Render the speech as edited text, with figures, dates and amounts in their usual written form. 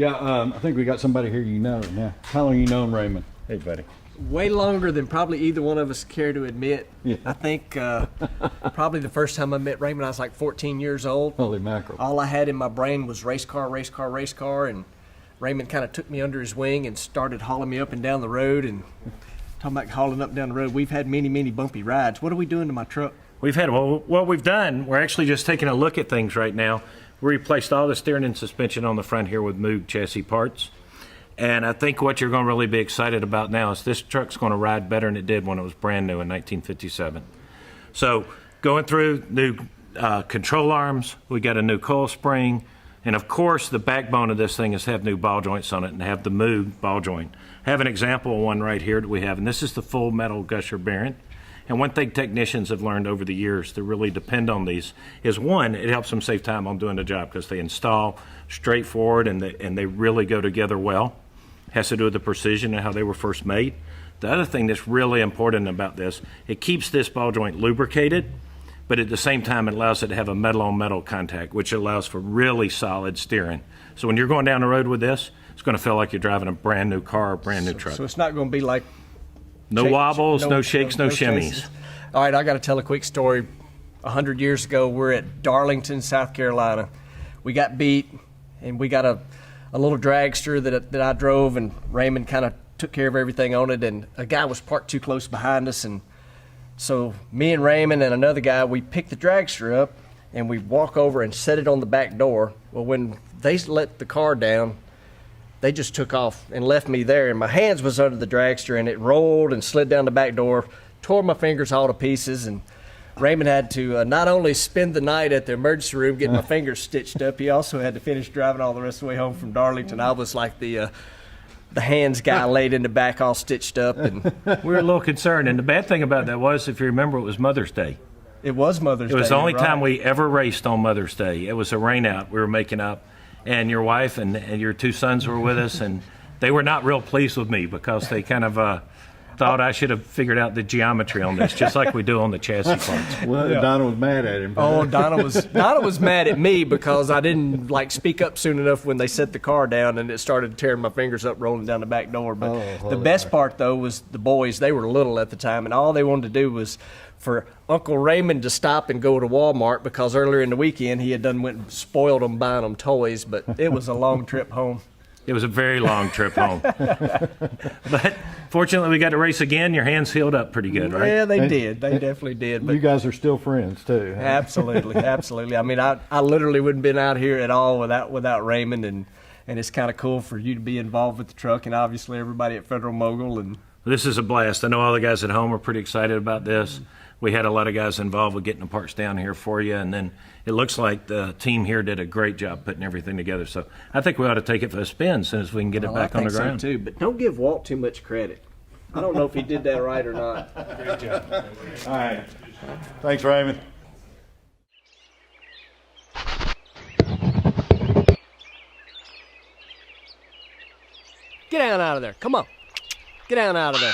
Yeah, I think we got somebody here you know now. How long you known Raymond? Hey, buddy. Way longer than probably either one of us care to admit. Yeah. I think probably the first time I met Raymond, I was like 14 years old. Holy mackerel. All I had in my brain was race car, and Raymond kind of took me under his wing and started hauling me up and down the road. And talking about hauling up and down the road, we've had many bumpy rides. What are we doing to my truck? We've had, well, what we've done, we're actually just taking a look at things right now. We replaced all the steering and suspension on the front here with Moog chassis parts. And I think what you're going to really be excited about now is this truck's going to ride better than it did when it was brand new in 1957. So going through new control arms, we got a new coil spring, and of course the backbone of this thing is have new ball joints on it and have the Moog ball joint. I have an example of one right here that we have, and this is the full metal gusher bearing. And one thing technicians have learned over the years to really depend on these is, one, it helps them save time on doing the job because they install straightforward and they really go together well. Has to do with the precision and how they were first made. The other thing that's really important about this, it keeps this ball joint lubricated, but at the same time it allows it to have a metal-on-metal contact, which allows for really solid steering. So when you're going down the road with this, it's going to feel like you're driving a brand new car, a brand new truck. So it's not going to be like no wobbles, no shakes, no shimmies. Chases. All right, I got to tell a quick story. 100 years ago, we're at Darlington, South Carolina. We got beat, and we got a little dragster that I drove, and Raymond kind of took care of everything on it, and a guy was parked too close behind us, and so me and Raymond and another guy, we picked the dragster up, and we walk over and set it on the back door. Well, when they let the car down, they just took off and left me there, and my hands was under the dragster, and it rolled and slid down the back door, tore my fingers all to pieces, and Raymond had to not only spend the night at the emergency room getting my fingers stitched up, he also had to finish driving all the rest of the way home from Darlington. I was like the hands guy laid in the back all stitched up. And we were a little concerned, and the bad thing about that was, if you remember, it was Mother's Day. It was Mother's Day. It was the only right. time we ever raced on Mother's Day. It was a rain out we were making up, and your wife and your two sons were with us, and they were not real pleased with me because they kind of thought I should have figured out the geometry on this, just like we do on the chassis parts. Well, yeah. Donna was mad at him. Oh, Donna was mad at me because I didn't speak up soon enough when they set the car down, and it started tearing my fingers up rolling down the back door. But the best part though was the boys. They were little at the time, and all they wanted to do was for Uncle Raymond to stop and go to Walmart because earlier in the weekend he had went and spoiled them buying them toys. But it was a long trip home. It was a very long trip home. But fortunately, we got to race again. Your hands healed up pretty good, right? Yeah, they did. They definitely did. But you guys are still friends, too. Huh? Absolutely, absolutely. I mean, I literally wouldn't have been out here at all without Raymond, and it's kind of cool for you to be involved with the truck, and obviously everybody at Federal Mogul. And this is a blast. I know all the guys at home are pretty excited about this. We had a lot of guys involved with getting the parts down here for you, and then it looks like the team here did a great job putting everything together. So I think we ought to take it for a spin as soon as we can get it back on the ground. I think so too, but don't give Walt too much credit. I don't know if he did that right or not. Great job. All right. Thanks, Raymond. Get down out of there. Come on. Get down out of there.